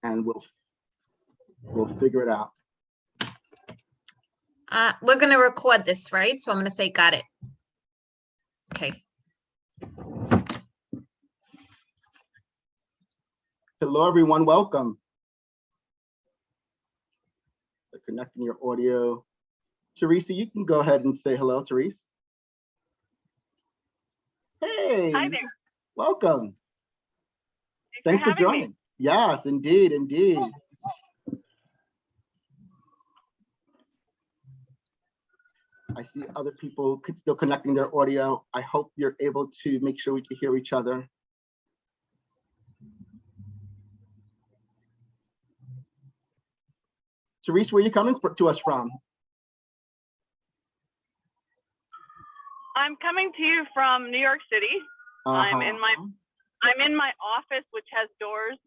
and we'll figure it out. We're going to record this, right? So I'm going to say, got it. Okay. Hello, everyone. Welcome. So connecting your audio. Teresa, you can go ahead and say hello, Teresa. Hey. Hi there. Welcome. Thanks for joining. Me. Yes, indeed, indeed. I see other people still connecting their audio. I hope you're able to make sure we can hear each other. Therese, where are you coming to us from? I'm coming to you from New York City. I'm in my office, which has doors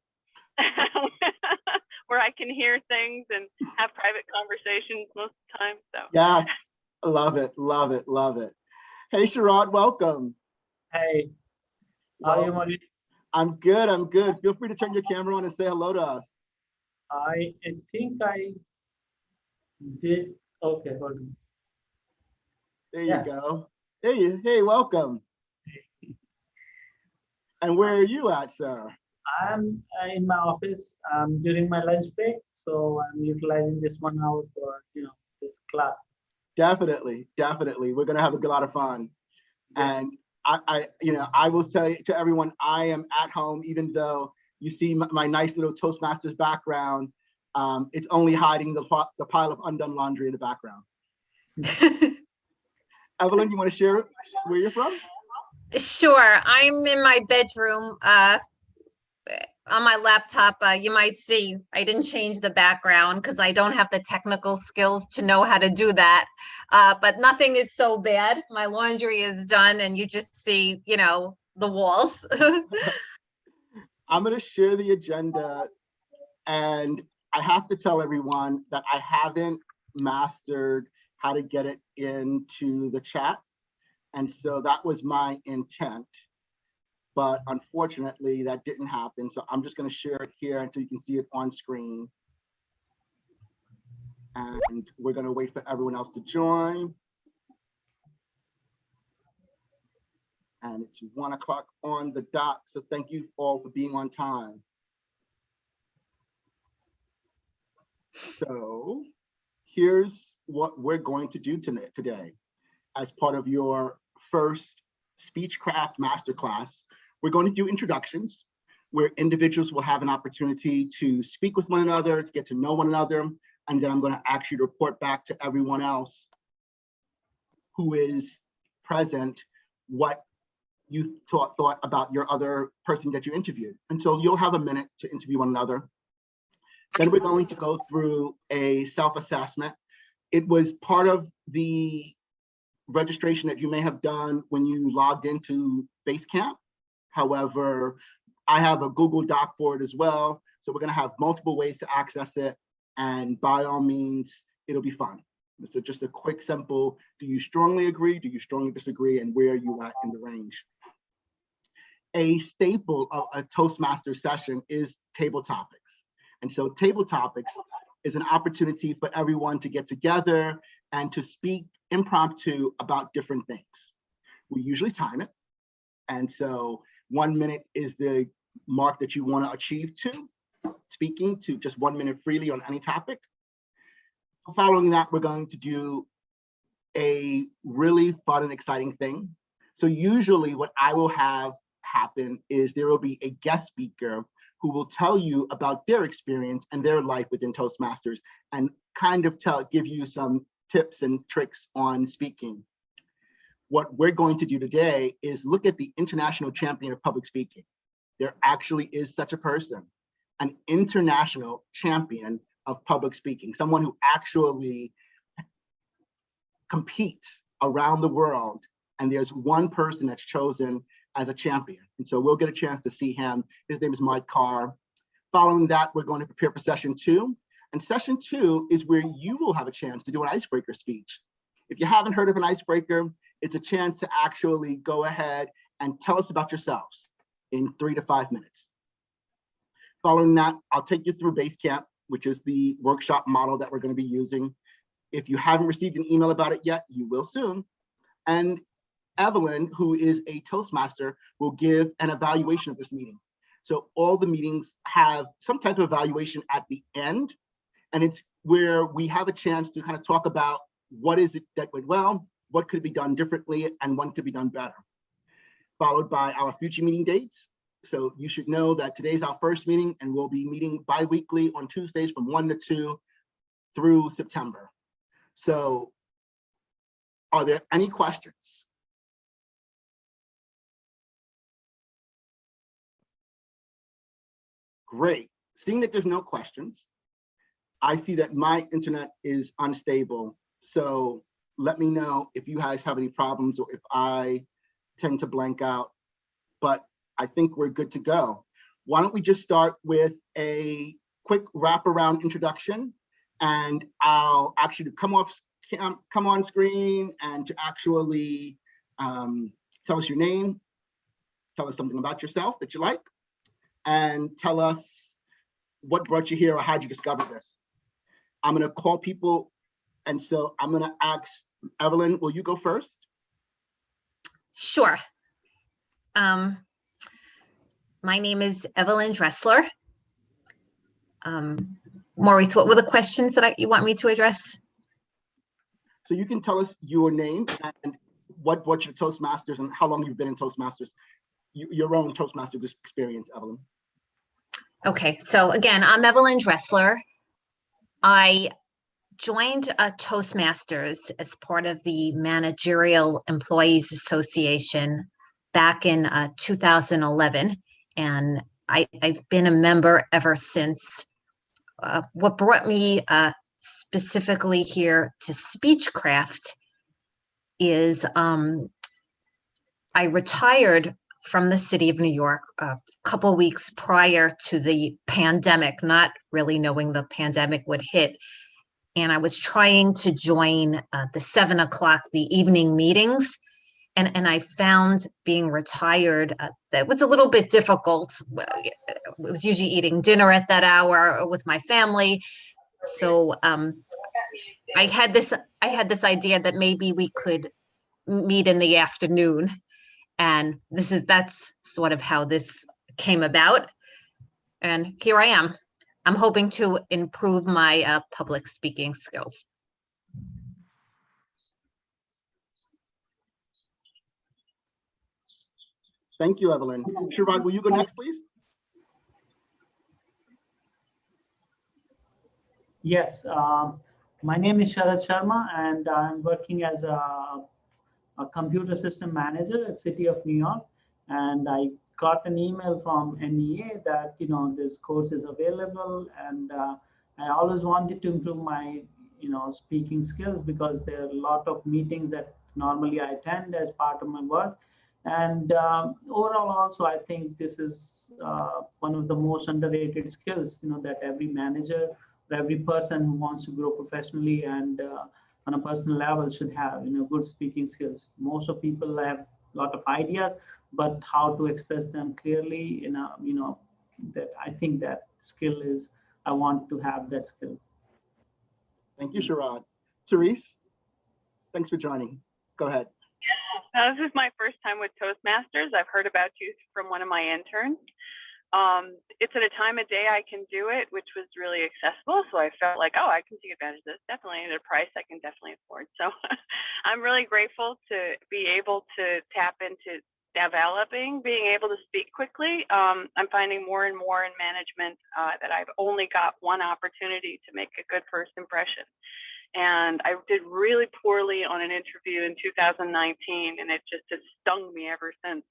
where I can hear things and have private conversations most of the time. So yes, love it, love it, love it. Hey, Sharad, welcome. Hey, how are you, Maurice? I'm good, I'm good. Feel free to turn your camera on and say hello to us. I think I did. Okay, hold on. There you go. Hey, welcome. And where are you at, sir? I'm in my office during my lunch break, so I'm utilizing this 1 hour for this class. Definitely, definitely. We're gonna have a lot of fun. Yeah. And I will say to everyone, I am at home, even though you see my nice little Toastmasters background. It's only hiding the pile of undone laundry in the background. Evelyn, you want to share where you're from? Sure. I'm in my bedroom on my laptop. You might see I didn't change the background because I don't have the technical skills to know how to do that. But nothing is so bad. My laundry is done and you just see, the walls. I'm going to share the agenda, and I have to tell everyone that I haven't mastered how to get it into the chat. And so that was my intent, but unfortunately that didn't happen. So I'm just going to share it here until you can see it on screen. And we're going to wait for everyone else to join. And it's 1 o'clock on the dot. So thank you all for being on time. So here's what we're going to do today. As part of your first Speechcraft Masterclass, we're going to do introductions where individuals will have an opportunity to speak with one another, to get to know one another, and then I'm going to ask you to report back to everyone else who is present what you thought about your other person that you interviewed. And so you'll have a minute to interview one another. Then we're going to go through a self-assessment. It was part of the registration that you may have done when you logged into Basecamp. However, I have a Google Doc for it as well. So we're going to have multiple ways to access it. And by all means, it'll be fun. So just a quick, simple, do you strongly agree? Do you strongly disagree? And where are you at in the range? A staple of a Toastmaster session is table topics. And so table topics is an opportunity for everyone to get together and to speak impromptu about different things. We usually time it. And so 1 minute is the mark that you want to achieve to speaking to just 1 minute freely on any topic. Following that, we're going to do a really fun and exciting thing. So usually what I will have happen is there will be a guest speaker who will tell you about their experience and their life within Toastmasters and kind of give you some tips and tricks on speaking. What we're going to do today is look at the international champion of public speaking. There actually is such a person, an international champion of public speaking, someone who actually competes around the world. And there's one person that's chosen as a champion. And so we'll get a chance to see him. His name is Mike Carr. Following that, we're going to prepare for session 2. And session 2 is where you will have a chance to do an icebreaker speech. If you haven't heard of an icebreaker, it's a chance to actually go ahead and tell us about yourselves in 3 to 5 minutes. Following that, I'll take you through Basecamp, which is the workshop model that we're going to be using. If you haven't received an email about it yet, you will soon. And Evelyn, who is a Toastmaster, will give an evaluation of this meeting. So all the meetings have some type of evaluation at the end, and it's where we have a chance to kind of talk about what is it that went well, what could be done differently, and what could be done better. Followed by our future meeting dates. So you should know that today's our first meeting, and we'll be meeting bi-weekly on Tuesdays from 1 to 2 through September. So are there any questions? Great. Seeing that there's no questions, I see that my internet is unstable. So let me know if you guys have any problems or if I tend to blank out, but I think we're good to go. Why don't we just start with a quick wraparound introduction, and I'll actually come on screen and to actually tell us your name, tell us something about yourself that you like, and tell us what brought you here or how'd you discover this. I'm gonna call people, and so I'm gonna ask Evelyn, will you go first? Sure. My name is Evelyn Dressler. Maurice, what were the questions that you want me to address? So you can tell us your name and what brought you to Toastmasters and how long you've been in Toastmasters, your own Toastmaster experience, Evelyn. Okay, so again, I'm Evelyn Dressler. I joined Toastmasters as part of the Managerial Employees Association back in 2011, and I've been a member ever since. What brought me specifically here to Speechcraft is I retired from the city of New York a couple weeks prior to the pandemic, not really knowing the pandemic would hit. And I was trying to join the 7 o'clock, the evening meetings. And I found being retired, that was a little bit difficult. I was usually eating dinner at that hour with my family. So I had this idea that maybe we could meet in the afternoon. And that's sort of how this came about. And here I am. I'm hoping to improve my public speaking skills. Thank you, Evelyn. Sharad, will you go next, please? Yes, my name is Sharad Sharma, and I'm working as a computer system manager at City of New York. And I got an email from NEA that this course is available, and I always wanted to improve my speaking skills because there are a lot of meetings that normally I attend as part of my work. And overall, also, I think this is one of the most underrated skills, that every manager or every person who wants to grow professionally and on a personal level should have, good speaking skills. Most of people have a lot of ideas, but how to express them clearly, that I think that skill is, I want to have that skill. Thank you, Sharad. Therese, thanks for joining. Go ahead. This is my first time with Toastmasters. I've heard about you from one of my interns. It's at a time of day I can do it, which was really accessible. So I felt like, oh, I can take advantage of this. Definitely at a price I can definitely afford. So I'm really grateful to be able to tap into developing, being able to speak quickly. I'm finding more and more in management that I've only got one opportunity to make a good first impression. And I did really poorly on an interview in 2019, and it just has stung me ever since.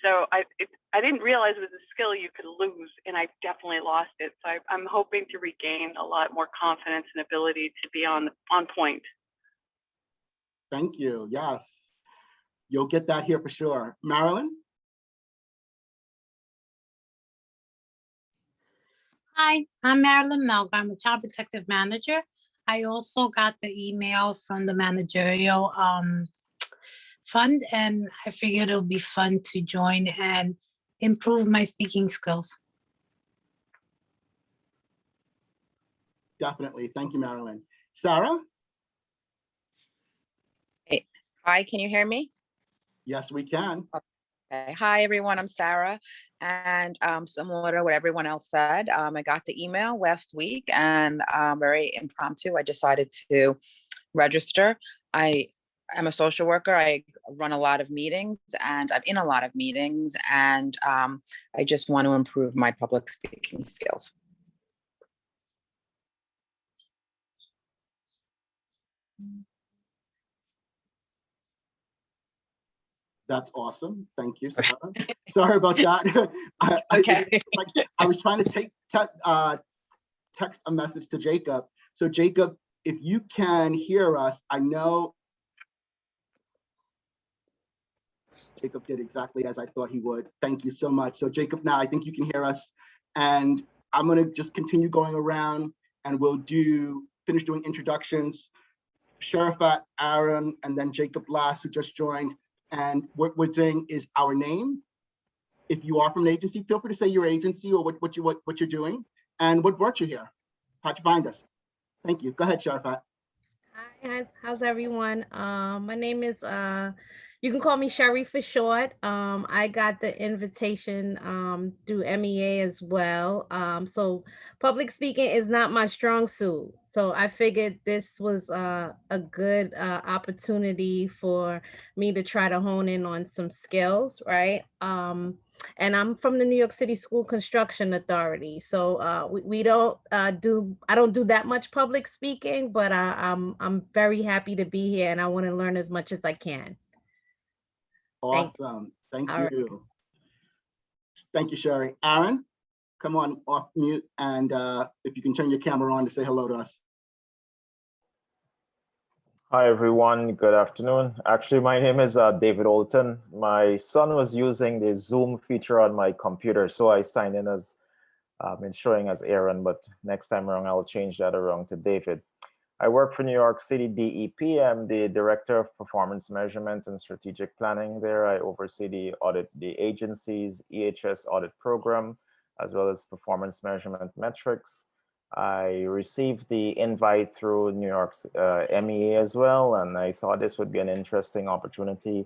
So I didn't realize it was a skill you could lose, and I definitely lost it. So I'm hoping to regain a lot more confidence and ability to be on point. Thank you. Yes, you'll get that here for sure. Marilyn? Hi, I'm Marilyn Melgar. I'm a child protective manager. I also got the email from the managerial fund, and I figured it'll be fun to join and improve my speaking skills. Definitely. Thank you, Marilyn. Sarah? Hey. Hi, can you hear me? Yes, we can. Okay. Hi, everyone. I'm Sarah. And similar to what everyone else said, I got the email last week and very impromptu. I decided to register. I am a social worker. I run a lot of meetings and I'm in a lot of meetings, and I just want to improve my public speaking skills. That's awesome. Thank you, Sarah. Sorry about that. Okay. I was trying to text a message to Jacob. So Jacob, if you can hear us, I know Jacob did exactly as I thought he would. Thank you so much. So Jacob, now I think you can hear us, and I'm gonna just continue going around and we'll finish doing introductions. Sharafat, Aaron, and then Jacob last, who just joined. And what we're doing is our name. If you are from an agency, feel free to say your agency or what you're doing and what brought you here. How'd you find us? Thank you. Go ahead, Sharafat. Hi, how's everyone? My name is you can call me Sherry for short. I got the invitation through MEA as well. So public speaking is not my strong suit. So I figured this was a good opportunity for me to try to hone in on some skills, right? And I'm from the New York City School Construction Authority. So we don't I don't do that much public speaking, but I'm very happy to be here and I want to learn as much as I can. Awesome. Thank All you. Right. Thank you, Sherry. Aaron, come on off mute, and if you can turn your camera on to say hello to us. Hi, everyone. Good afternoon. Actually, my name is David Olton. My son was using the Zoom feature on my computer, so I signed in as showing as Aaron, but next time around, I'll change that around to David. I work for New York City DEP. I'm the Director of Performance Measurement and Strategic Planning there. I oversee the agency's EHS audit program, as well as performance measurement metrics. I received the invite through New York's MEA as well, and I thought this would be an interesting opportunity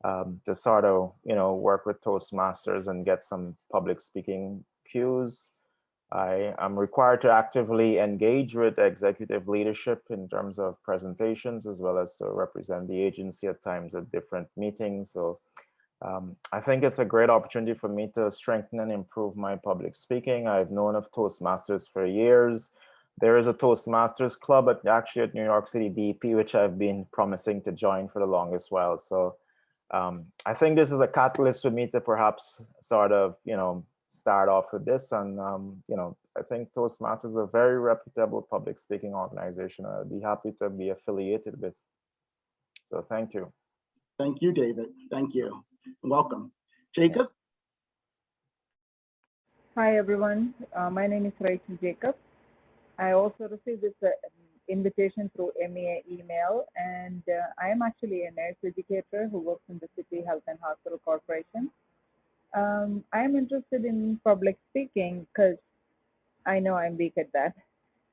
to sort of, work with Toastmasters and get some public speaking cues. I am required to actively engage with executive leadership in terms of presentations, as well as to represent the agency at times at different meetings. So I think it's a great opportunity for me to strengthen and improve my public speaking. I've known of Toastmasters for years. There is a Toastmasters club actually at New York City DEP, which I've been promising to join for the longest while. So I think this is a catalyst for me to perhaps sort of, start off with this. And, I think Toastmasters is a very reputable public speaking organization. I'd be happy to be affiliated with. So thank you. Thank you, David. Thank you. Welcome. Jacob? Hi, everyone. My name is Rachel Jacob. I also received this invitation through MEA email, and I am actually a nurse educator who works in the City Health and Hospital Corporation. I am interested in public speaking because I know I'm weak at that.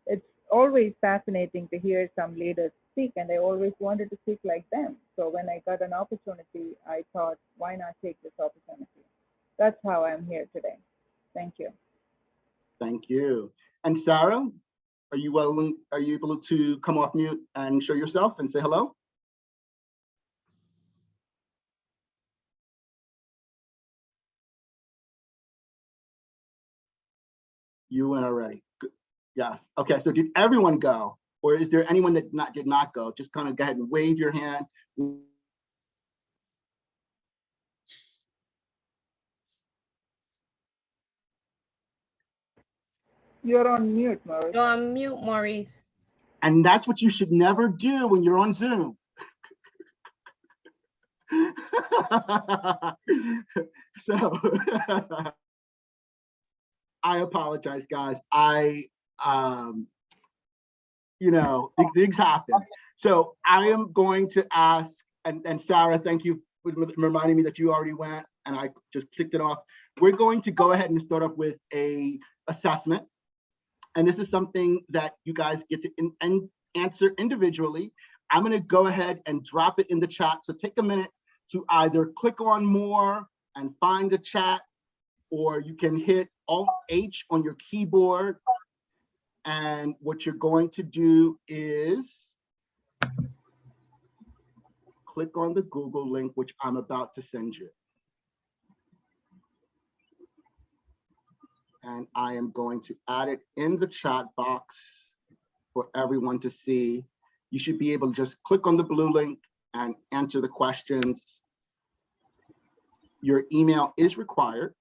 It's always fascinating to hear some leaders speak, and I always wanted to speak like them. So when I got an opportunity, I thought, why not take this opportunity? That's how I'm here today. Thank you. Thank you. And Sarah, are you able to come off mute and show yourself and say hello? You went already. Good. Yes. Okay. So did everyone go, or is there anyone that did not go? Just kind of go ahead and wave your hand. You're on mute, Maurice. You're on mute, Maurice. And that's what you should never do when you're on Zoom. So I apologize, guys. Things happen. So I am going to ask, and Sarah, thank you for reminding me that you already went, and I just clicked it off. We're going to go ahead and start off with a assessment. And this is something that you guys get to answer individually. I'm going to go ahead and drop it in the chat. So take a minute to either click on more and find the chat, or you can hit Alt-H on your keyboard. And what you're going to do is click on the Google link, which I'm about to send you. And I am going to add it in the chat box for everyone to see. You should be able to just click on the blue link and answer the questions. Your email is required.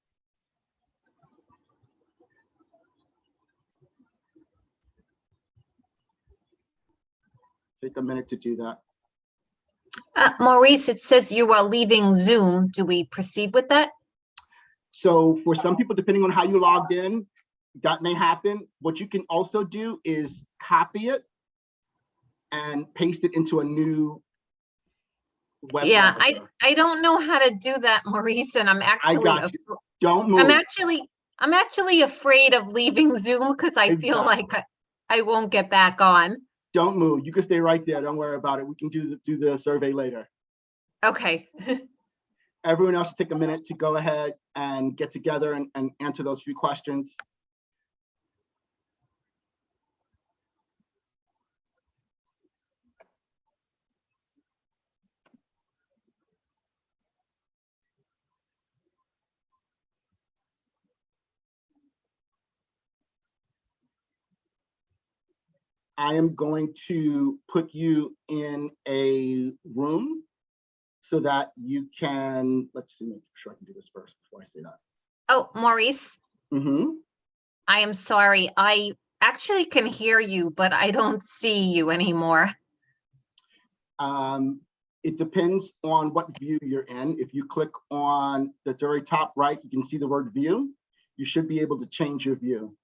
Take a minute to do that. Maurice, it says you are leaving Zoom. Do we proceed with that? So for some people, depending on how you logged in, that may happen. What you can also do is copy it and paste it into a new web Yeah, browser. I don't know how to do that, Maurice, and I'm I actually got you. Don't move. I'm actually afraid of leaving Zoom because I feel like I won't get back on. Don't move. You can stay right there. Don't worry about it. We can do the survey later. Okay. Everyone else should take a minute to go ahead and get together and answer those few questions. I am going to put you in a room so that you can, let's see, make sure I can do this first before I say that. Oh, Maurice, Mm-hmm. I am sorry. I actually can hear you, but I don't see you anymore. It depends on what view you're in. If you click on the very top right, you can see the word view. You should be able to change your view.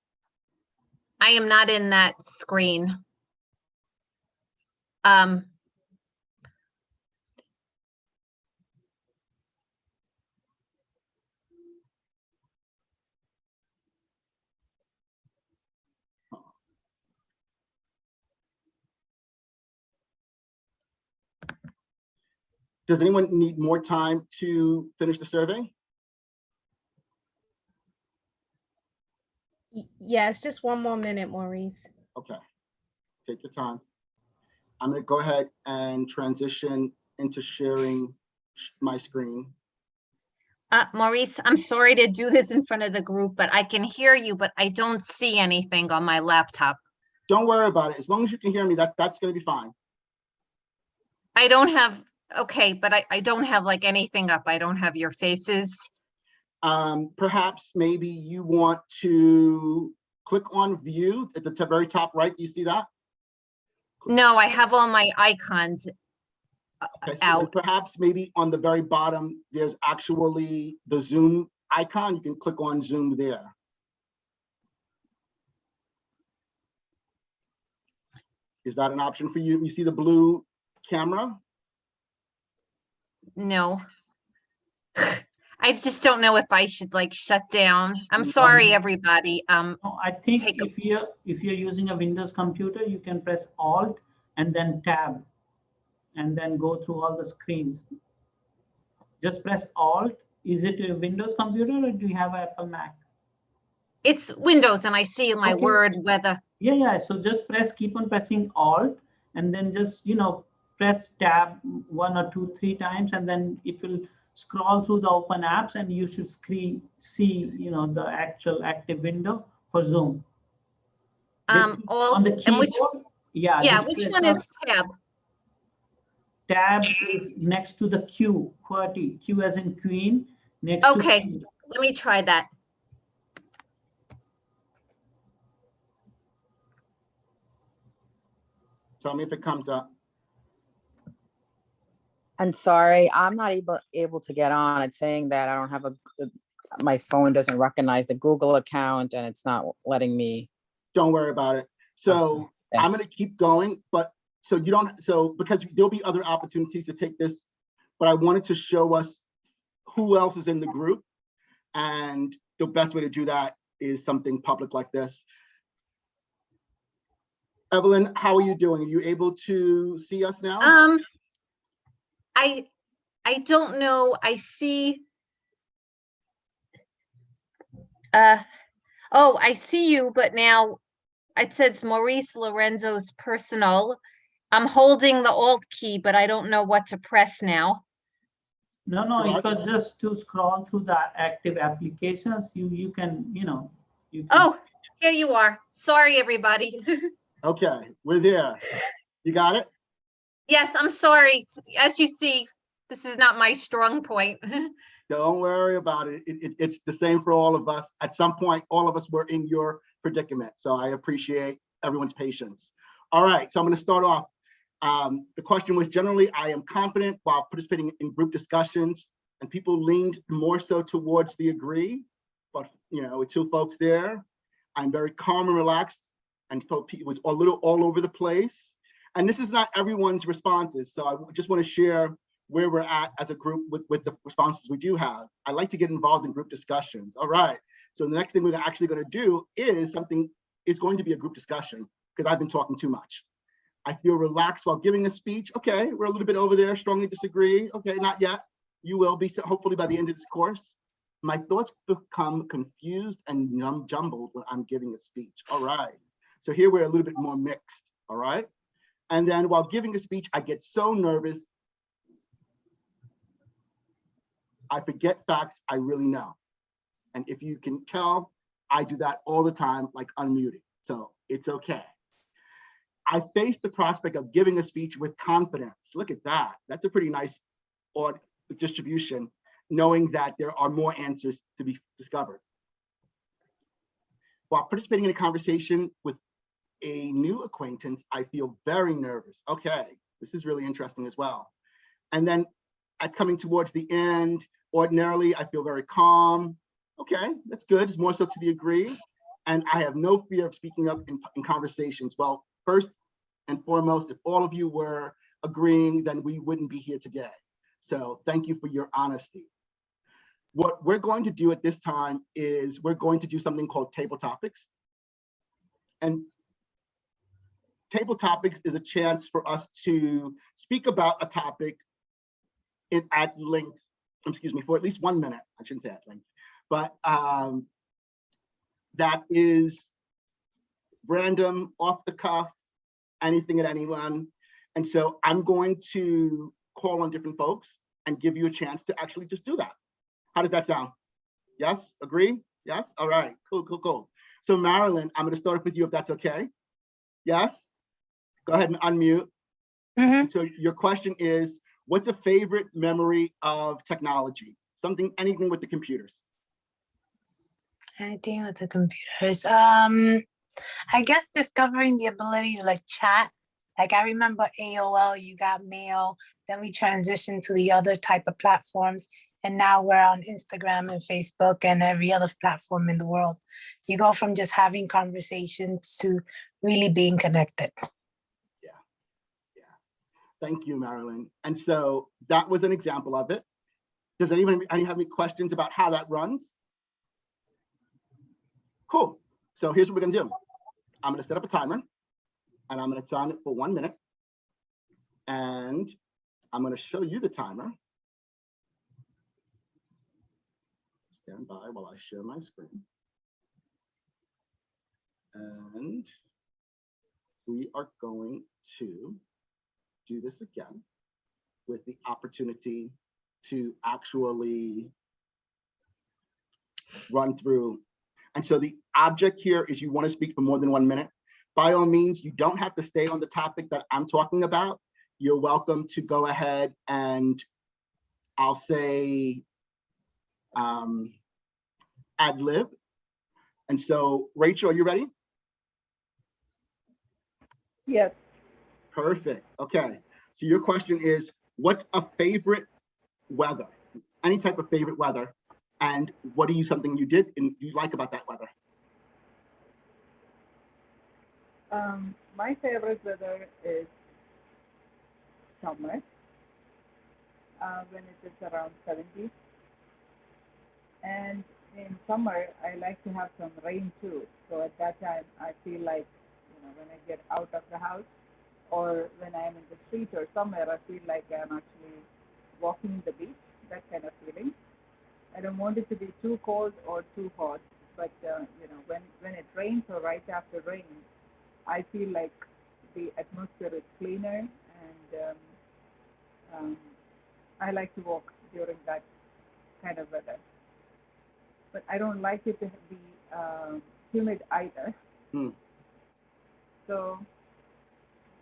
I am not in that screen. Does anyone need more time to finish the survey? Yes, just one more minute, Maurice. Okay, take your time. I'm going to go ahead and transition into sharing my screen. Maurice, I'm sorry to do this in front of the group, but I can hear you, but I don't see anything on my laptop. Don't worry about it. As long as you can hear me, that's going to be fine. I don't have, okay, but I don't have like anything up. I don't have your faces. Perhaps maybe you want to click on view at the very top right. Do you see that? No, I have all my icons Okay, so out. perhaps maybe on the very bottom, there's actually the Zoom icon. You can click on Zoom there. Is that an option for you? You see the blue camera? No. I just don't know if I should like shut down. I'm sorry, everybody. No, I think take if you're using a Windows computer, you can press Alt and then Tab, and then go through all the screens. Just press Alt. Is it a Windows computer or do you have an Apple Mac? It's Windows and I see my Okay. word weather. Yeah. So just keep on pressing Alt, and then just, press Tab 1 or 2, 3 times, and then it will scroll through the open apps, and you should see, the actual active window for Zoom. On the keyboard, which one is Tab? Tab is next to the Q, QWERTY, Q as in Queen, next Okay, to let me try that. Tell me if it comes up. I'm sorry, I'm not able to get on. It's saying that I don't have my phone doesn't recognize the Google account and it's not letting me. Don't worry about it. So Okay, I'm going to keep going, but because there'll be other opportunities to take this, but I wanted to show us who else is in the group. And the best way to do that is something public like this. Evelyn, how are you doing? Are you able to see us now? I don't know. I see. Oh, I see you, but now it says Maurice Lorenzo's personal. I'm holding the Alt key, but I don't know what to press now. No, it was just to scroll through the active applications. You can, you can. Oh, here you are. Sorry, everybody. Okay, we're there. You got it? Yes, I'm sorry. As you see, this is not my strong point. Don't worry about it. It's the same for all of us. At some point, all of us were in your predicament. So I appreciate everyone's patience. All right, so I'm going to start off. The question was generally, I am confident while participating in group discussions, and people leaned more so towards the agree, but with two folks there, I'm very calm and relaxed, and it was a little all over the place. And this is not everyone's responses. So I just want to share where we're at as a group with the responses we do have. I like to get involved in group discussions. All right, so the next thing we're actually going to do is going to be a group discussion, because I've been talking too much. I feel relaxed while giving a speech. Okay, we're a little bit over there, strongly disagree. Okay, not yet. You will be, hopefully by the end of this course. My thoughts become confused and jumbled when I'm giving a speech. All right, so here we're a little bit more mixed, all right? And then while giving a speech, I get so nervous, I forget facts I really know. And if you can tell, I do that all the time, like unmuting, so it's okay. I face the prospect of giving a speech with confidence. Look at that. That's a pretty nice distribution, knowing that there are more answers to be discovered. While participating in a conversation with a new acquaintance, I feel very nervous. Okay, this is really interesting as well. And then at coming towards the end, ordinarily, I feel very calm. Okay, that's good. It's more so to the agree. And I have no fear of speaking up in conversations. Well, first and foremost, if all of you were agreeing, then we wouldn't be here today. So thank you for your honesty. What we're going to do at this time is we're going to do something called table topics. And table topics is a chance for us to speak about a topic at length, for at least 1 minute. I shouldn't say at length, but that is random, off the cuff, anything at anyone. And so I'm going to call on different folks and give you a chance to actually just do that. How does that sound? Yes, agree? Yes, all right, cool. So Marilyn, I'm gonna start with you if that's okay. Yes, go ahead and unmute. So your question is, what's a favorite memory of technology? Anything with the computers. Anything with the computers. I guess discovering the ability to like chat. Like I remember AOL, you got mail, then we transitioned to the other type of platforms. And now we're on Instagram and Facebook and every other platform in the world. You go from just having conversations to really being connected. Yeah. Thank you, Marilyn. And so that was an example of it. Does anyone have any questions about how that runs? Cool. So here's what we're gonna do. I'm gonna set up a timer and I'm gonna sign it for 1 minute. And I'm gonna show you the timer. Stand by while I share my screen. And we are going to do this again with the opportunity to actually run through. And so the object here is you want to speak for more than 1 minute. By all means, you don't have to stay on the topic that I'm talking about. You're welcome to go ahead and I'll say ad lib. And so Rachel, are you ready? Yes. Perfect. Okay. So your question is, what's a favorite weather? Any type of favorite weather. And what are you, something you did and you like about that weather? My favorite weather is summer, when it is around 70. And in summer, I like to have some rain too. So at that time, I feel like, when I get out of the house or when I'm in the street or somewhere, I feel like I'm actually walking the beach, that kind of feeling. I don't want it to be too cold or too hot, but when it rains or right after rain, I feel like the atmosphere is cleaner, and I like to walk during that kind of weather. But I don't like it to be humid either. Hmm. So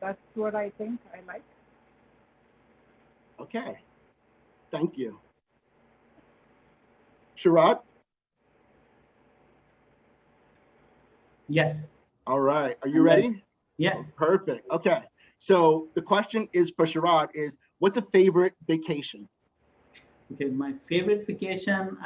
that's what I think I like. Okay, thank you. Sharad? Yes. All right, are you I'm ready? Yeah. Perfect, okay. So the question is for Sharad is, what's a favorite vacation? Okay, my favorite vacation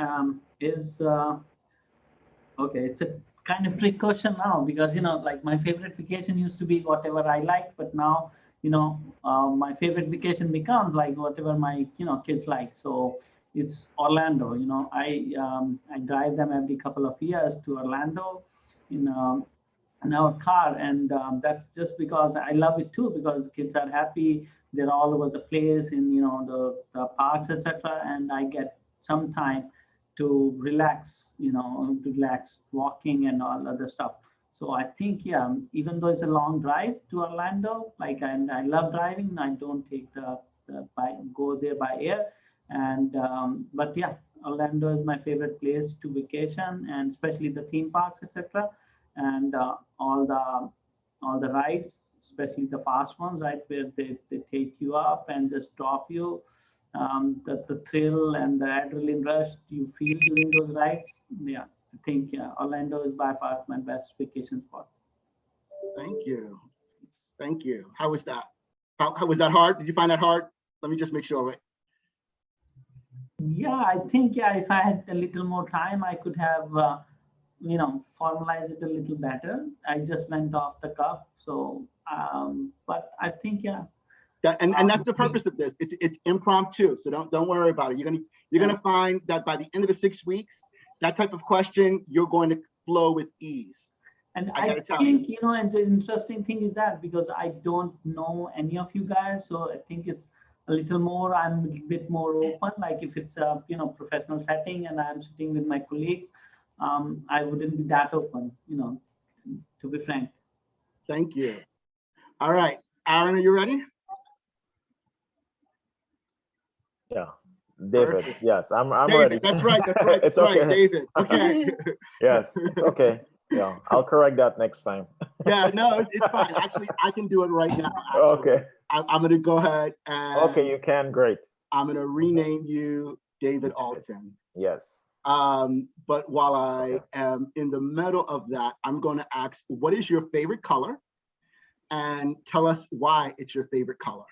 is okay. It's a kind of trick question now because like my favorite vacation used to be whatever I like, but now my favorite vacation becomes like whatever my kids like. So it's Orlando. I drive them every couple of years to Orlando in our car, and that's just because I love it too, because kids are happy, they're all over the place in the parks, etc., and I get some time to relax, walking and all other stuff. So I think, yeah, even though it's a long drive to Orlando, like, and I love driving, I don't take go there by air. And but yeah, Orlando is my favorite place to vacation, and especially the theme parks, etc., and all the rides, especially the fast ones, right, where they take you up and just drop you. The thrill and the adrenaline rush you feel during those rides. Yeah, I think, yeah, Orlando is by far my best vacation spot. Thank you, thank you. How was that? How was that hard? Did you find that hard? Let me just make sure. Yeah, I think, yeah, if I had a little more time, I could have formalize it a little better. I just went off the cuff. So but I think, yeah, And that's the purpose of this. It's impromptu, so don't worry about it. You're gonna find that by the end of the 6 weeks, that type of question, you're going to flow with ease. And I gotta tell think, and the interesting thing is that because I don't know any of you guys, so I think it's a little more, I'm a bit more open. Like if it's a professional setting and I'm sitting with my colleagues, I wouldn't be that open, to be frank. Thank you. All right, Aaron, are you ready? Yeah, David. Perfect. Yes, I'm David, ready. That's right. It's That's right, okay. David. Okay. Yes, it's okay. Yeah, I'll correct that next time. Yeah, no, it's fine. Actually, I can do it right now. Actually. Okay. I'm gonna go ahead and Okay, you can. Great. I'm gonna rename you David Alton. Yes. But while I am in the middle of that, I'm going to ask, what is your favorite color? And tell us why it's your favorite color.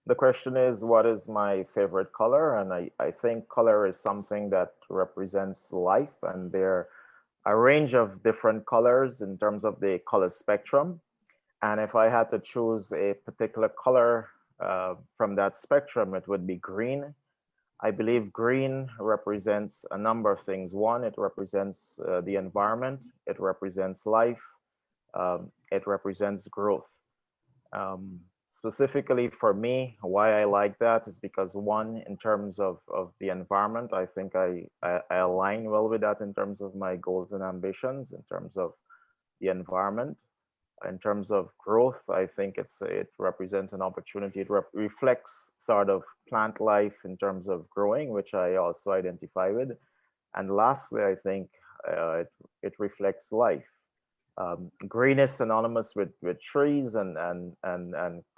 The question is, what is my favorite color? And I think color is something that represents life, and there are a range of different colors in terms of the color spectrum. And if I had to choose a particular color from that spectrum, it would be green. I believe green represents a number of things. One, it represents the environment, it represents life, it represents growth. Specifically for me, why I like that is because, one, in terms of the environment, I think I align well with that in terms of my goals and ambitions, in terms of the environment. In terms of growth, I think it represents an opportunity. It reflects sort of plant life in terms of growing, which I also identify with. And lastly, I think it reflects life. Green is synonymous with trees and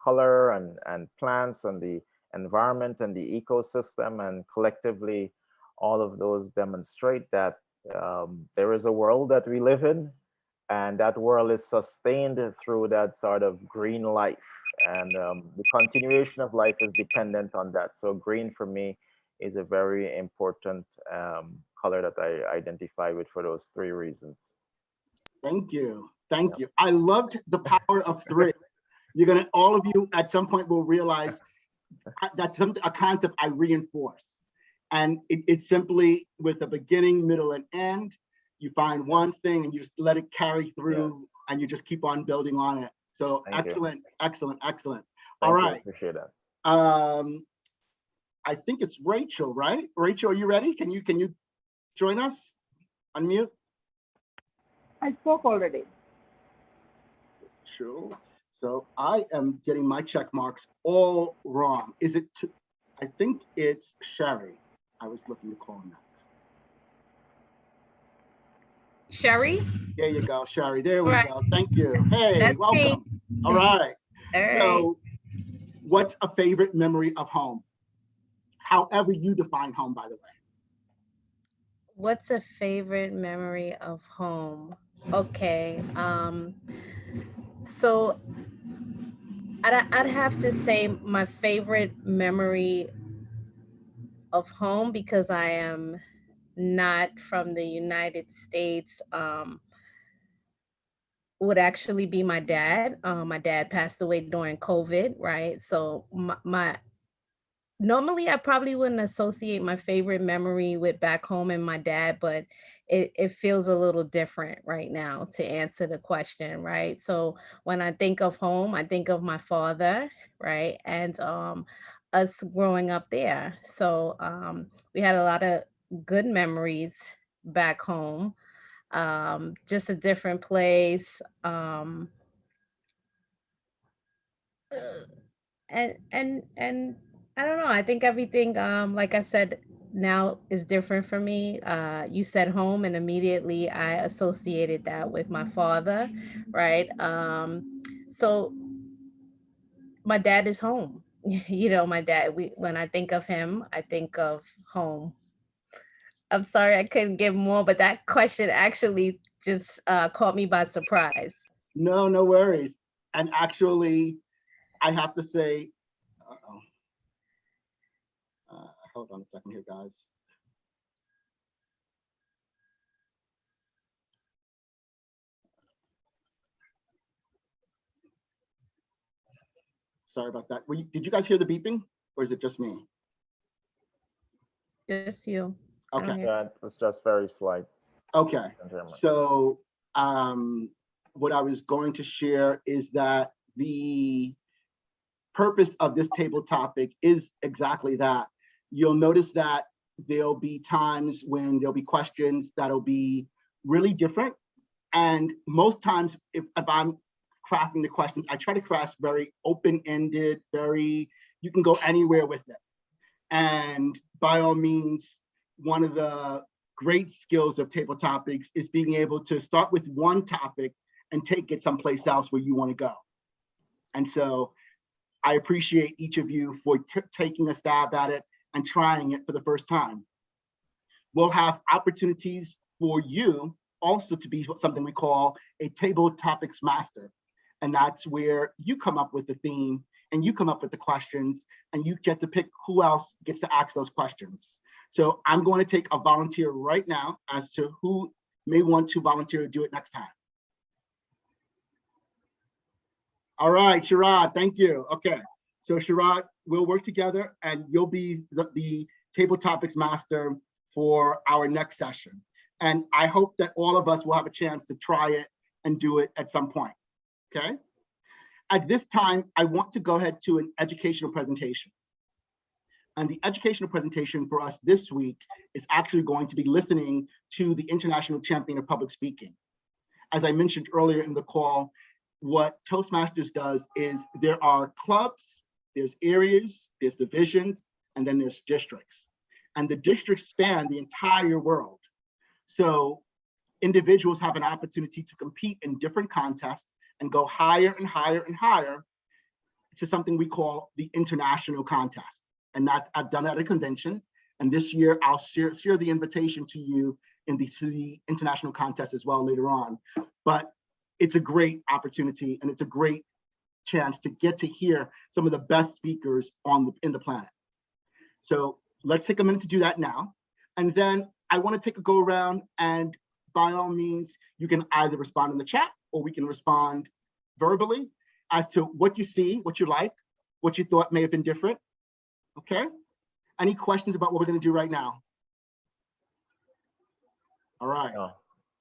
color and plants and the environment and the ecosystem, and collectively, all of those demonstrate that there is a world that we live in, and that world is sustained through that sort of green life, and the continuation of life is dependent on that. So green for me is a very important color that I identify with for those three reasons. Thank you. Thank you. I loved the power of three. All of you at some point will realize that's a concept I reinforce. And it's simply with a beginning, middle, and end. You find one thing and you just let it carry through and you just keep on building on it. So Thank you. excellent, excellent, excellent. Thank All you. right. Appreciate that. I think it's Rachel, right? Rachel, are you ready? Can you join us? Unmute. I spoke already. Sure. So I am getting my check marks all wrong. Is it? I think it's Sherry. I was looking to call next. Sherry? There you go, Sherry. There we Right. go. Thank you. Hey, That's welcome. me. All right. All right. So, what's a favorite memory of home? However you define home, by the way. What's a favorite memory of home? Okay. So I'd have to say my favorite memory of home, because I am not from the United States, would actually be my dad. My dad passed away during COVID, right? So normally I probably wouldn't associate my favorite memory with back home and my dad, but it feels a little different right now to answer the question, right? So when I think of home, I think of my father, right? And us growing up there. So we had a lot of good memories back home. Just a different place. And I don't know. I think everything, like I said, now is different for me. You said home, and immediately I associated that with my father, right? So my dad is home. You know, my dad. When I think of him, I think of home. I'm sorry I couldn't give more, but that question actually just caught me by surprise. No, no worries. And actually, I have to say, hold on a second here, guys. Sorry about that. Did you guys hear the beeping, or is it just me? Just you. I don't Okay. hear- Yeah, it was just very slight. Okay. So what I was going to share is that the purpose of this table topic is exactly that. You'll notice that there'll be times when there'll be questions that'll be really different. And most times, if I'm crafting the questions, I try to craft very open-ended, you can go anywhere with it. And by all means, one of the great skills of table topics is being able to start with one topic and take it someplace else where you want to go. And so I appreciate each of you for taking a stab at it and trying it for the first time. We'll have opportunities for you also to be something we call a table topics master. And that's where you come up with the theme and you come up with the questions and you get to pick who else gets to ask those questions. So I'm going to take a volunteer right now as to who may want to volunteer to do it next time. All right, Sharad, thank you. Okay, so Sharad, we'll work together and you'll be the table topics master for our next session. And I hope that all of us will have a chance to try it and do it at some point, okay? At this time, I want to go ahead to an educational presentation. And the educational presentation for us this week is actually going to be listening to the International Champion of Public Speaking. As I mentioned earlier in the call, what Toastmasters does is there are clubs, there's areas, there's divisions, and then there's districts. And the districts span the entire world. So individuals have an opportunity to compete in different contests and go higher and higher and higher to something we call the international contest. And that's, I've done at a convention. And this year I'll share the invitation to you to the international contest as well later on. But it's a great opportunity and it's a great chance to get to hear some of the best speakers in the planet. So let's take a minute to do that now. And then I want to take a go around, and by all means, you can either respond in the chat or we can respond verbally as to what you see, what you like, what you thought may have been different. Okay? Any questions about what we're going to do right now? All right.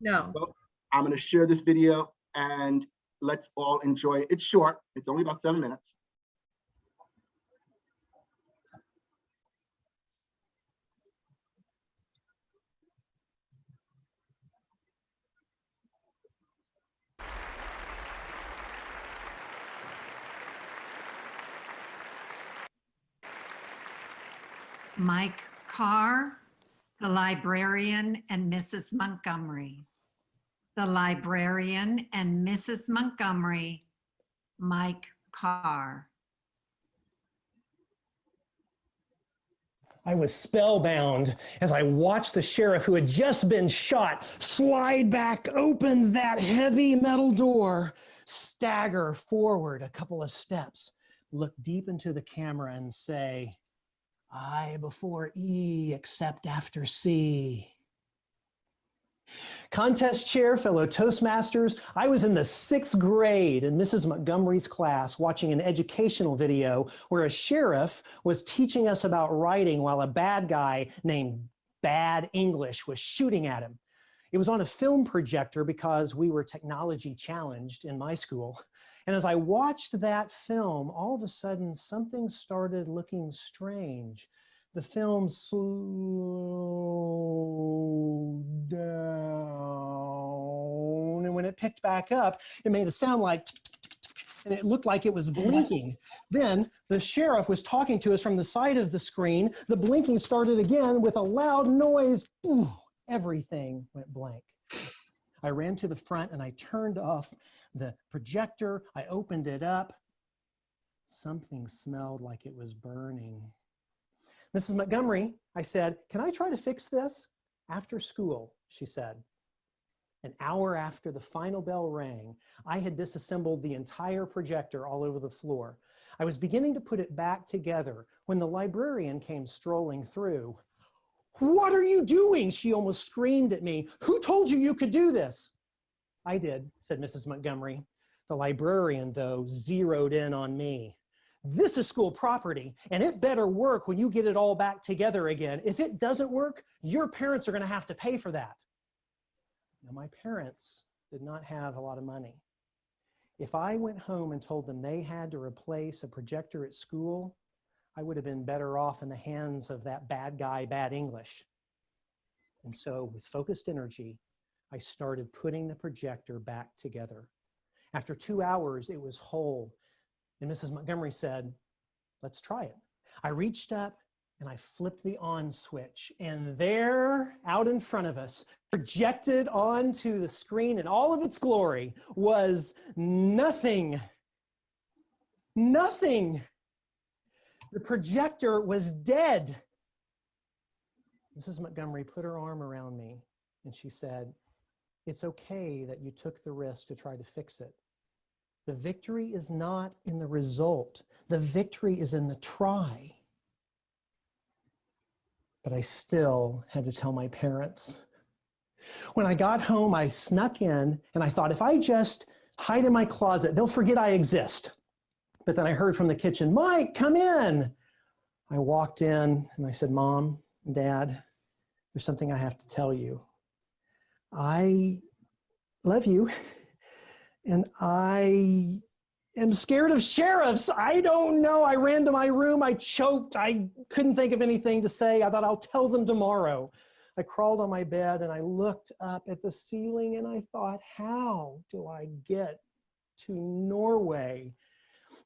No. Well, I'm going to share this video and let's all enjoy it. It's short, it's only about 7 minutes. Mike Carr, the librarian, and Mrs. Montgomery. The librarian and Mrs. Montgomery, Mike Carr. I was spellbound as I watched the sheriff who had just been shot slide back open that heavy metal door, stagger forward a couple of steps, look deep into the camera and say, I before E, except after C. Contest chair, fellow Toastmasters, I was in the 6th grade in Mrs. Montgomery's class watching an educational video where a sheriff was teaching us about writing while a bad guy named Bad English was shooting at him. It was on a film projector because we were technology challenged in my school. And as I watched that film, all of a sudden something started looking strange. The film slowed down, and when it picked back up, it made a sound like, and it looked like it was blinking. Then the sheriff was talking to us from the side of the screen. The blinking started again with a loud noise. Ooh, everything went blank. I ran to the front and I turned off the projector. I opened it up. Something smelled like it was burning. Mrs. Montgomery, I said, can I try to fix this? After school, she said. An hour after the final bell rang, I had disassembled the entire projector all over the floor. I was beginning to put it back together when the librarian came strolling through. What are you doing? She almost screamed at me. Who told you you could do this? I did, said Mrs. Montgomery. The librarian, though, zeroed in on me. This is school property, and it better work when you get it all back together again. If it doesn't work, your parents are going to have to pay for that. Now, my parents did not have a lot of money. If I went home and told them they had to replace a projector at school, I would have been better off in the hands of that bad guy, Bad English. And so, with focused energy, I started putting the projector back together. After 2 hours, it was whole. And Mrs. Montgomery said, let's try it. I reached up and I flipped the on switch, and there, out in front of us, projected onto the screen in all of its glory, was nothing. Nothing. The projector was dead. Mrs. Montgomery put her arm around me and she said, it's okay that you took the risk to try to fix it. The victory is not in the result. The victory is in the try. But I still had to tell my parents. When I got home, I snuck in and I thought, if I just hide in my closet, they'll forget I exist. But then I heard from the kitchen, Mike, come in. I walked in and I said, Mom, Dad, there's something I have to tell you. I love you. And I am scared of sheriffs. I don't know. I ran to my room. I choked. I couldn't think of anything to say. I thought I'll tell them tomorrow. I crawled on my bed and I looked up at the ceiling and I thought, how do I get to Norway?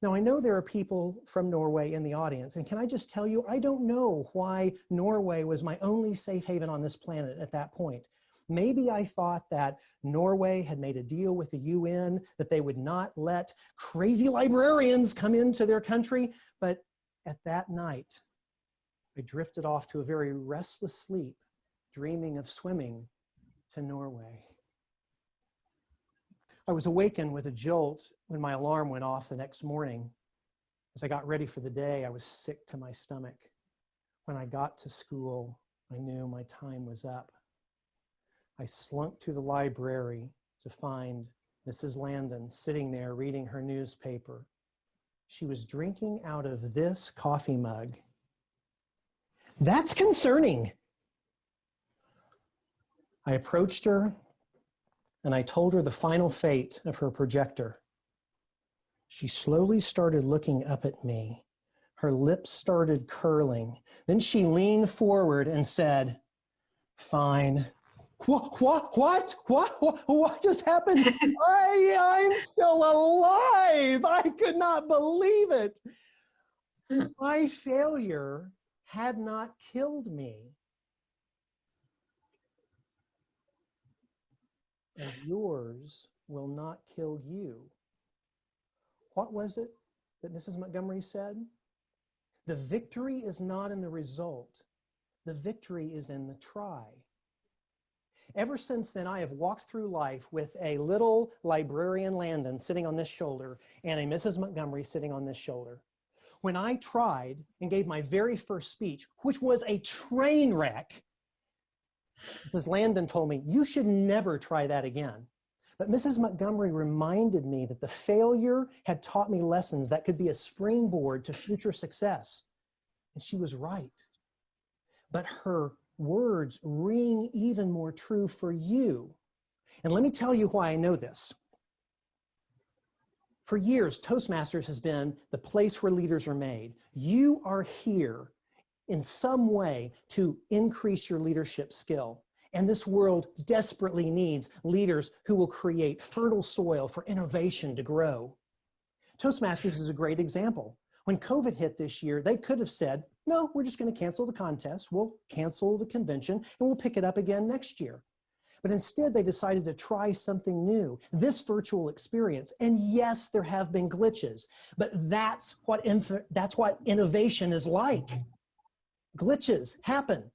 Now, I know there are people from Norway in the audience, and can I just tell you, I don't know why Norway was my only safe haven on this planet at that point. Maybe I thought that Norway had made a deal with the UN that they would not let crazy librarians come into their country, but at that night, I drifted off to a very restless sleep, dreaming of swimming to Norway. I was awakened with a jolt when my alarm went off the next morning. As I got ready for the day, I was sick to my stomach. When I got to school, I knew my time was up. I slunk to the library to find Mrs. Landon sitting there reading her newspaper. She was drinking out of this coffee mug. That's concerning. I approached her and I told her the final fate of her projector. She slowly started looking up at me. Her lips started curling. Then she leaned forward and said, "Fine." What just happened? I'm still alive. I could not believe it. My failure had not killed me. And yours will not kill you. What was it that Mrs. Montgomery said? The victory is not in the result. The victory is in the try. Ever since then, I have walked through life with a little librarian Landon sitting on this shoulder and a Mrs. Montgomery sitting on this shoulder. When I tried and gave my very first speech, which was a train wreck, because Landon told me, you should never try that again. But Mrs. Montgomery reminded me that the failure had taught me lessons that could be a springboard to future success. And she was right. But her words ring even more true for you. And let me tell you why I know this. For years, Toastmasters has been the place where leaders are made. You are here in some way to increase your leadership skill. And this world desperately needs leaders who will create fertile soil for innovation to grow. Toastmasters is a great example. When COVID hit this year, they could have said, no, we're just going to cancel the contest. We'll cancel the convention and we'll pick it up again next year. But instead, they decided to try something new, this virtual experience. And yes, there have been glitches, but that's what innovation is like. Glitches happen.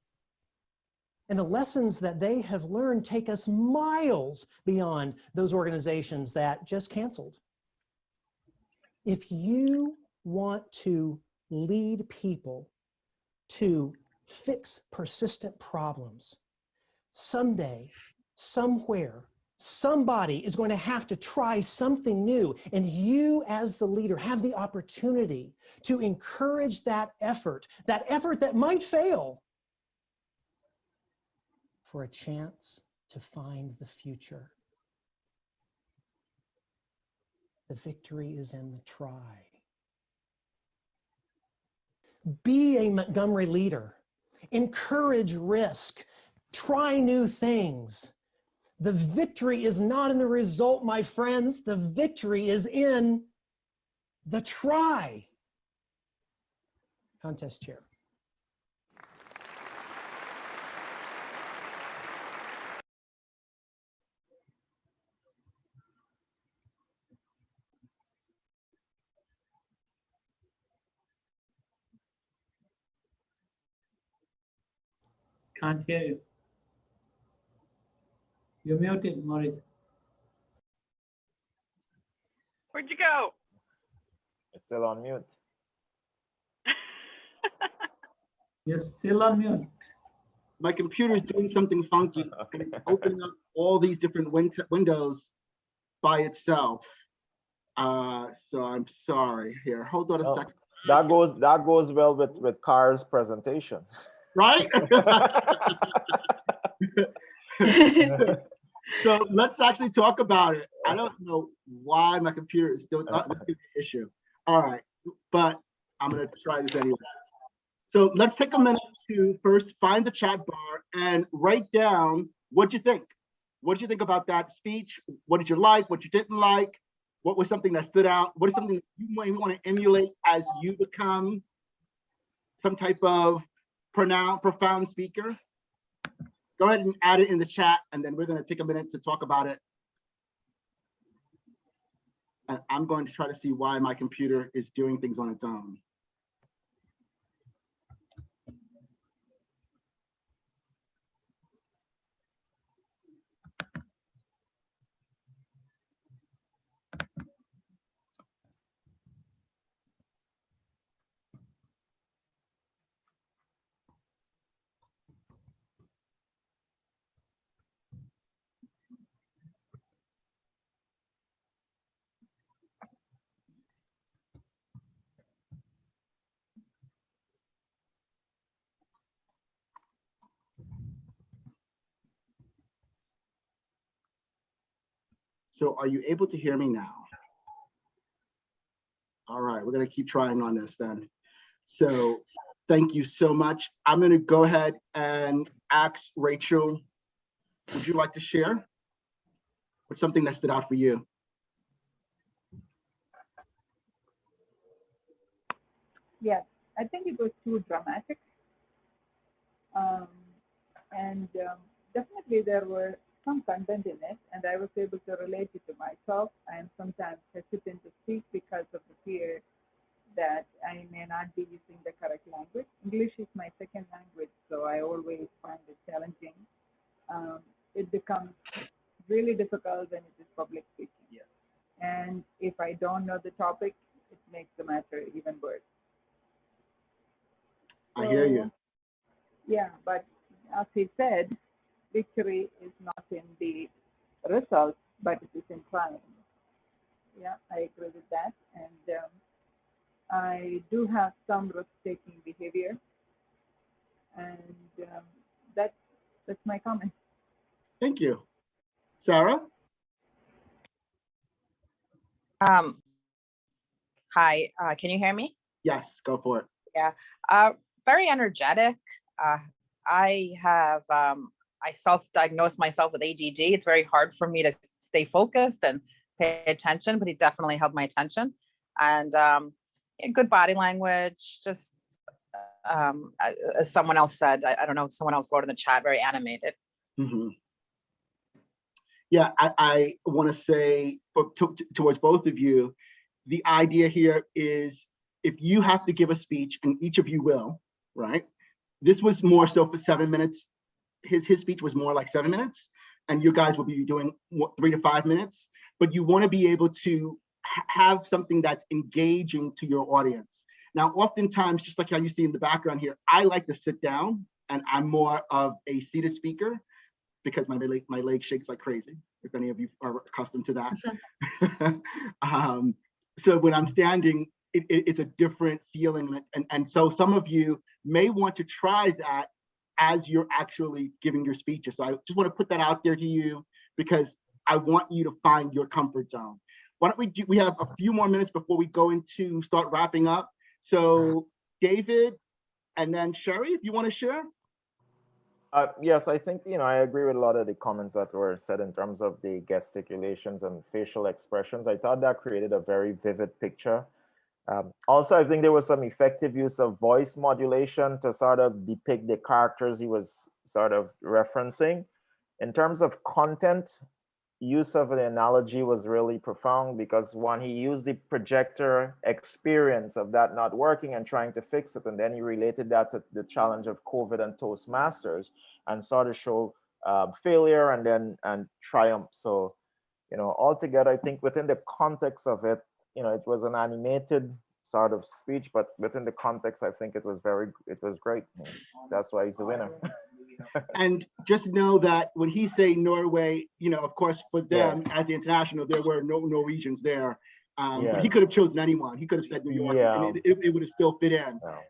And the lessons that they have learned take us miles beyond those organizations that just canceled. If you want to lead people to fix persistent problems, someday, somewhere, somebody is going to have to try something new. And you as the leader have the opportunity to encourage that effort that might fail, for a chance to find the future. The victory is in the try. Be a Montgomery leader. Encourage risk. Try new things. The victory is not in the result, my friends. The victory is in the try. Contest chair. Can't hear you. You're muted, Maurice. Where'd you go? It's still on mute. You're still on mute. My computer's doing something funky and it's opening up all these different windows by itself. So I'm sorry. Here, hold on a second. That goes well with Carr's presentation. Right? So let's actually talk about it. I don't know why my computer is still this is an issue. All right, but I'm gonna try this anyway. So let's take a minute to first find the chat bar and write down what you think. What did you think about that speech? What did you like? What you didn't like? What was something that stood out? What is something you might want to emulate as you become some type of profound speaker? Go ahead and add it in the chat, and then we're going to take a minute to talk about it. And I'm going to try to see why my computer is doing things on its own. So are you able to hear me now? All right, we're gonna keep trying on this then. So thank you so much. I'm gonna go ahead and ask Rachel, would you like to share what's something that stood out for you? Yes, I think it was too dramatic. Definitely there were some content in it, and I was able to relate it to myself. I am sometimes hesitant to speak because of the fear that I may not be using the correct language. English is my second language, so I always find it challenging. It becomes really difficult when it is public speaking. Yeah. And if I don't know the topic, it makes the matter even worse. I hear you. Yeah, but as he said, victory is not in the results, but it is in trying. Yeah, I agree with that. And I do have some risk-taking behavior, and that's my comment. Thank you. Sarah? Hi, can you hear me? Yes, go for it. Yeah, very energetic. I have, I self-diagnosed myself with ADD. It's very hard for me to stay focused and pay attention, but he definitely held my attention. And good body language, just as someone else said, I don't know, someone else wrote in the chat, very animated. Mm-hmm. Yeah, I want to say towards both of you, the idea here is if you have to give a speech, and each of you will, right? This was more so for 7 minutes. His speech was more like 7 minutes, and you guys will be doing 3 to 5 minutes. But you want to be able to have something that's engaging to your audience. Now, oftentimes, just like how you see in the background here, I like to sit down, and I'm more of a seated speaker because my leg shakes like crazy, if any of you are accustomed to that. So when I'm standing, it's a different feeling. And so some of you may want to try that as you're actually giving your speeches. So I just want to put that out there to you because I want you to find your comfort zone. Why don't we have a few more minutes before we go into start wrapping up. So David and then Sherry, if you want to share. Yes, I think, I agree with a lot of the comments that were said in terms of the gesticulations and facial expressions. I thought that created a very vivid picture. Also, I think there was some effective use of voice modulation to sort of depict the characters he was sort of referencing. In terms of content, use of an analogy was really profound because one, he used the projector experience of that not working and trying to fix it, and then he related that to the challenge of COVID and Toastmasters and sort of show failure and triumph. So, altogether, I think within the context of it, it was an animated sort of speech, but within the context, I think it was great. That's why he's a winner. And just know that when he say Norway, of course, for them as the international, there were no Norwegians there. But he could have chosen anyone. He could have said New York, and it would have still fit in. Yeah.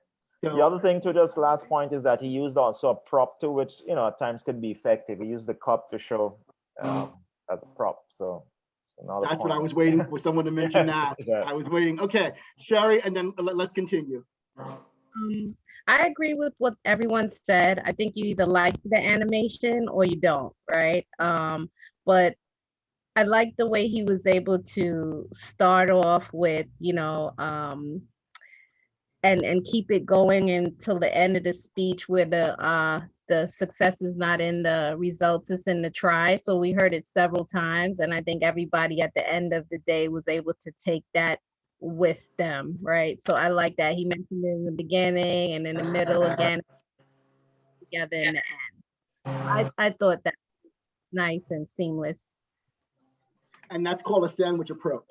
So, the other thing, to just last point, is that he used also a prop too, which at times could be effective. He used the cup to show as a prop. So that's what I was waiting for someone to mention that. I was waiting. Okay, Sherry, and then let's continue. I agree with what everyone said. I think you either like the animation or you don't, right? But I like the way he was able to start off with, and keep it going until the end of the speech where the success is not in the results, it's in the try. So we heard it several times, and I think everybody at the end of the day was able to take that with them, right? So I like that. He mentioned it in the beginning and in the middle again, together in the end. I thought that was nice and seamless. And that's called a sandwich approach,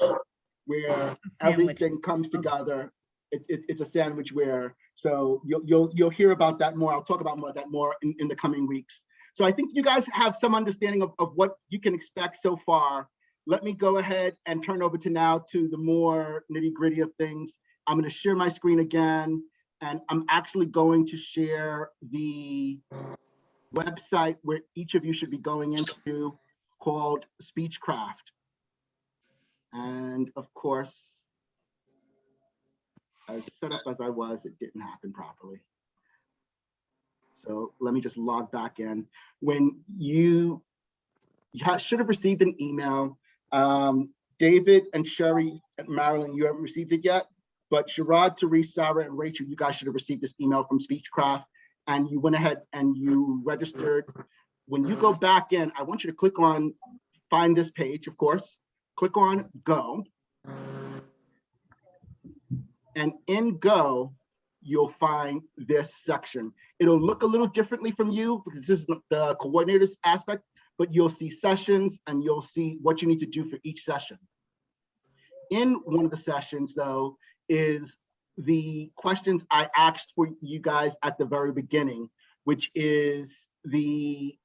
where everything comes together. It's a sandwich where, so you'll hear about that more. I'll talk about that more in the coming weeks. So I think you guys have some understanding of what you can expect so far. Let me go ahead and turn over to the more nitty gritty of things. I'm going to share my screen again, and I'm actually going to share the website where each of you should be going into, called Speechcraft. And of course, as set up as I was, it didn't happen properly. So let me just log back in. When you should have received an email. David and Sherry and Marilyn, you haven't received it yet, but Sherrod, Therese, Sarah, and Rachel, you guys should have received this email from Speechcraft, and you went ahead and you registered. When you go back in, I want you to click on, find this page, of course, click on Go. And in Go, you'll find this section. It'll look a little differently from you because this is the coordinators aspect, but you'll see sessions and you'll see what you need to do for each session. In one of the sessions, though, is the questions I asked for you guys at the very beginning, which is the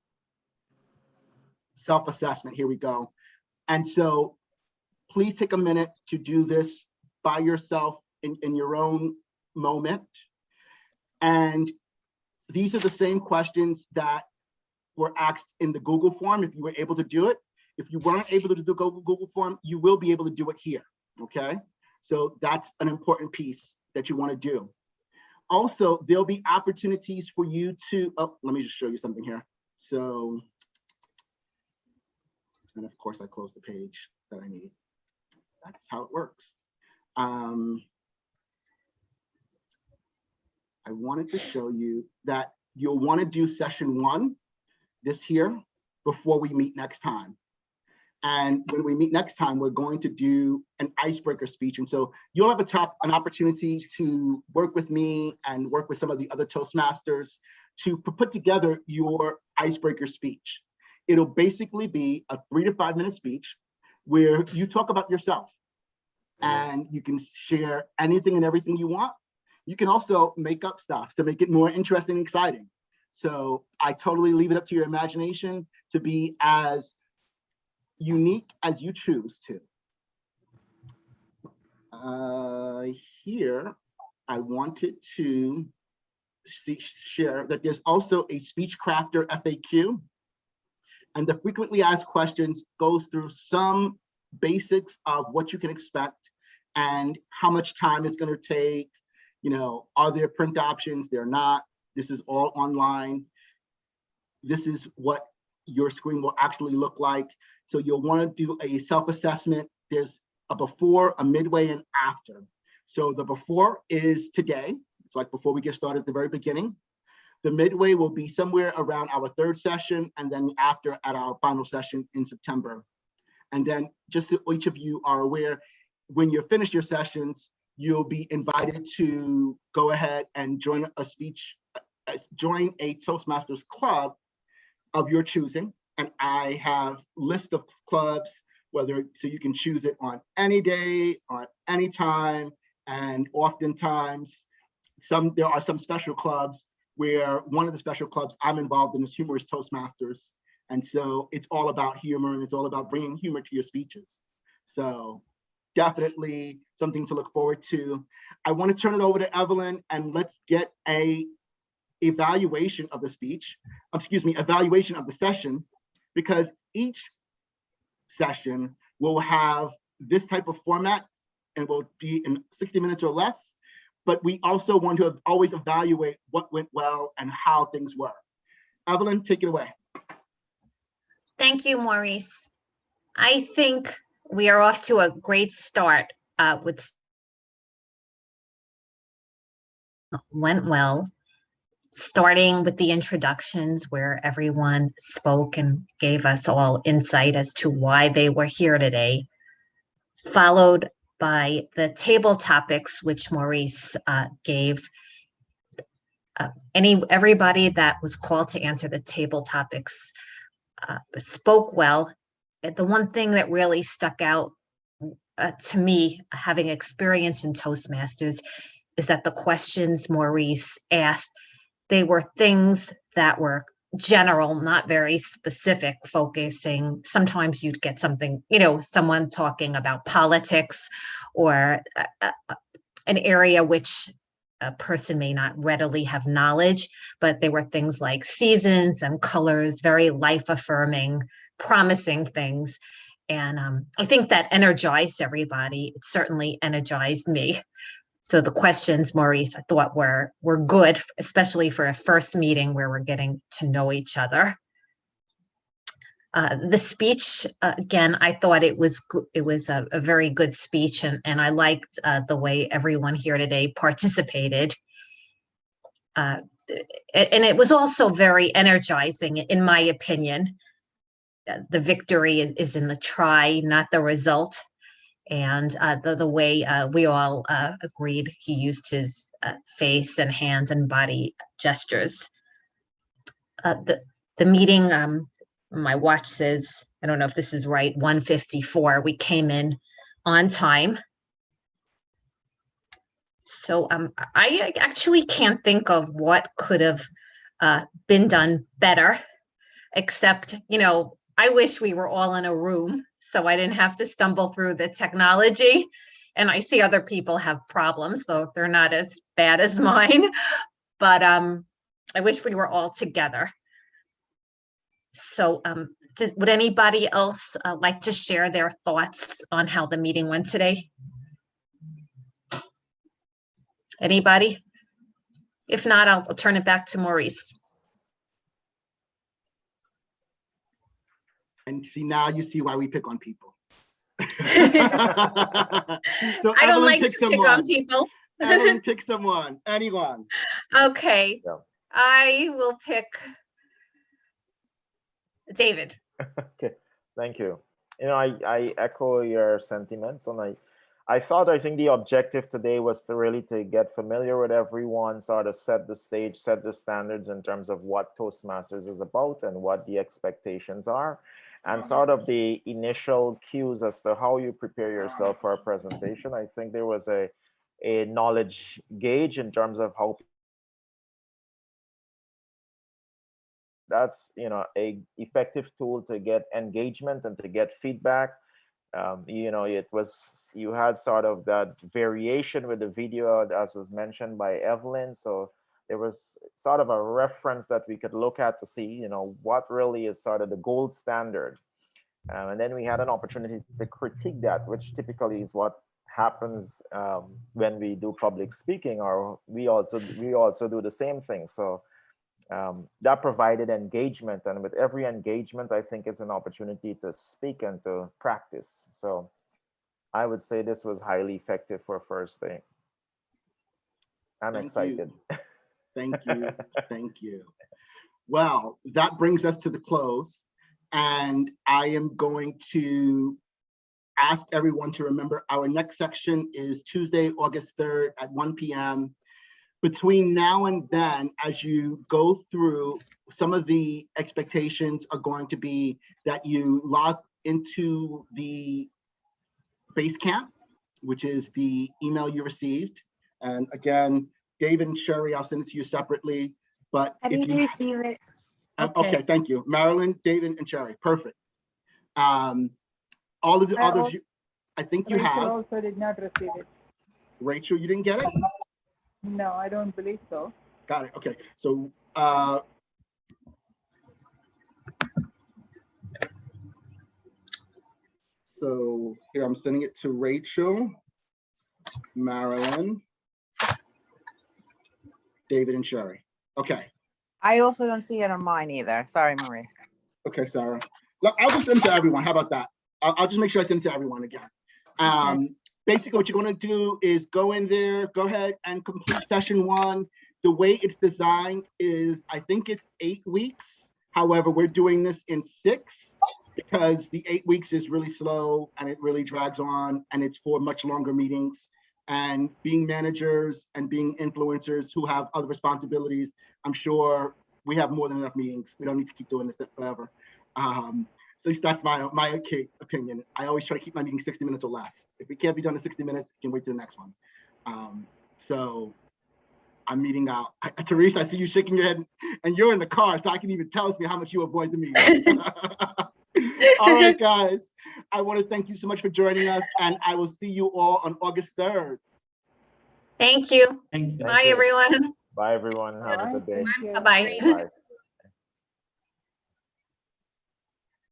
self-assessment. Here we go. And so please take a minute to do this by yourself in your own moment. And these are the same questions that were asked in the Google form if you were able to do it. If you weren't able to do the Google form, you will be able to do it here, okay? So that's an important piece that you want to do. Also, there'll be opportunities for you to, oh, let me just show you something here. So, and of course I closed the page that I need. That's how it works. I wanted to show you that you'll want to do session 1, this here, before we meet next time. And when we meet next time, we're going to do an icebreaker speech. And so you'll have an opportunity to work with me and work with some of the other Toastmasters to put together your icebreaker speech. It'll basically be a 3 to 5 minute speech where you talk about yourself and you can share anything and everything you want. You can also make up stuff to make it more interesting and exciting. So I totally leave it up to your imagination to be as unique as you choose to. Here, I wanted to share that there's also a Speechcrafter FAQ, and the frequently asked questions goes through some basics of what you can expect and how much time it's going to take. You know, are there print options? They're not. This is all online. This is what your screen will actually look like. So you'll want to do a self-assessment. There's a before, a midway, and after. So the before is today. It's like before we get started at the very beginning. The midway will be somewhere around our 3rd session, and then the after at our final session in September. And then just so each of you are aware, when you're finished your sessions, you'll be invited to go ahead and join a Toastmasters club of your choosing. And I have list of clubs, so you can choose it on any day, on any time, and oftentimes there are some special clubs where one of the special clubs I'm involved in is Humorous Toastmasters. And so it's all about humor and it's all about bringing humor to your speeches. So definitely something to look forward to. I want to turn it over to Evelyn and let's get a evaluation of the speech, evaluation of the session, because each session will have this type of format and will be in 60 minutes or less. But we also want to always evaluate what went well and how things were. Evelyn, take it away. Thank you, Maurice. I think we are off to a great start with went well, starting with the introductions where everyone spoke and gave us all insight as to why they were here today, followed by the table topics, which Maurice gave. Everybody that was called to answer the table topics spoke well. The one thing that really stuck out to me, having experience in Toastmasters, is that the questions Maurice asked, they were things that were general, not very specific, focusing. Sometimes you'd get something, someone talking about politics or an area which a person may not readily have knowledge, but they were things like seasons and colors, very life affirming, promising things. And I think that energized everybody. It certainly energized me. So the questions, Maurice, I thought were good, especially for a first meeting where we're getting to know each other. The speech, again, I thought it was a very good speech, and I liked the way everyone here today participated. And it was also very energizing, in my opinion. The victory is in the try, not the result. And the way we all agreed, he used his face and hands and body gestures. The meeting, my watch says, I don't know if this is right, 1:54. We came in on time. So I actually can't think of what could have been done better, except, I wish we were all in a room so I didn't have to stumble through the technology. And I see other people have problems, though they're not as bad as mine. But I wish we were all together. So would anybody else like to share their thoughts on how the meeting went today? Anybody? If not, I'll turn it back to Maurice. And see, now you see why we pick on people. So I don't Evelyn, like pick to pick someone. on people. Evelyn, pick someone. Anyone. Okay. Yeah. I will pick David. Okay, thank you. I echo your sentiments, and I think the objective today was to get familiar with everyone, sort of set the stage, set the standards in terms of what Toastmasters is about and what the expectations are, and sort of the initial cues as to how you prepare yourself for a presentation. I think there was a knowledge gauge in terms of how that's a effective tool to get engagement and to get feedback. You had sort of that variation with the video, as was mentioned by Evelyn. So there was sort of a reference that we could look at to see, what really is sort of the gold standard. And then we had an opportunity to critique that, which typically is what happens when we do public speaking, or we also do the same thing. So that provided engagement, and with every engagement, I think it's an opportunity to speak and to practice. So I would say this was highly effective for a first day. I'm excited. Thank you. Thank you. Well, that brings us to the close, and I am going to ask everyone to remember our next section is Tuesday, August 3rd at 1 p.m. Between now and then, as you go through, some of the expectations are going to be that you log into the Basecamp, which is the email you received. And again, David and Sherry, I'll send it to you separately. But I didn't receive it. Okay, thank you. Marilyn, David, and Sherry, perfect. All of the others, I think you have. Rachel also did not receive it. Rachel, you didn't get it? No, I don't believe so. Got it. Okay. So so here I'm sending it to Rachel, Marilyn, David, and Sherry. Okay. I also don't see it on mine either. Sorry, Marie. Okay, Sarah. I'll just send it to everyone. How about that? I'll just make sure I send it to everyone again. Basically, what you're going to do is go in there, go ahead and complete session 1. The way it's designed is, I think it's 8 weeks. However, we're doing this in 6 because the 8 weeks is really slow and it really drags on, and it's for much longer meetings. And being managers and being influencers who have other responsibilities, I'm sure we have more than enough meetings. We don't need to keep doing this forever. So at least that's my opinion. I always try to keep my meetings 60 minutes or less. If it can't be done in 60 minutes, you can wait to the next one. So I'm meeting out. Teresa, I see you shaking your head, and you're in the car, so I can even tell me how much you avoid the meeting. All right, guys. I want to thank you so much for joining us, and I will see you all on August 3rd. Thank you. Thank you. Bye, everyone. Bye, everyone. Have a good day. Bye-bye. Bye.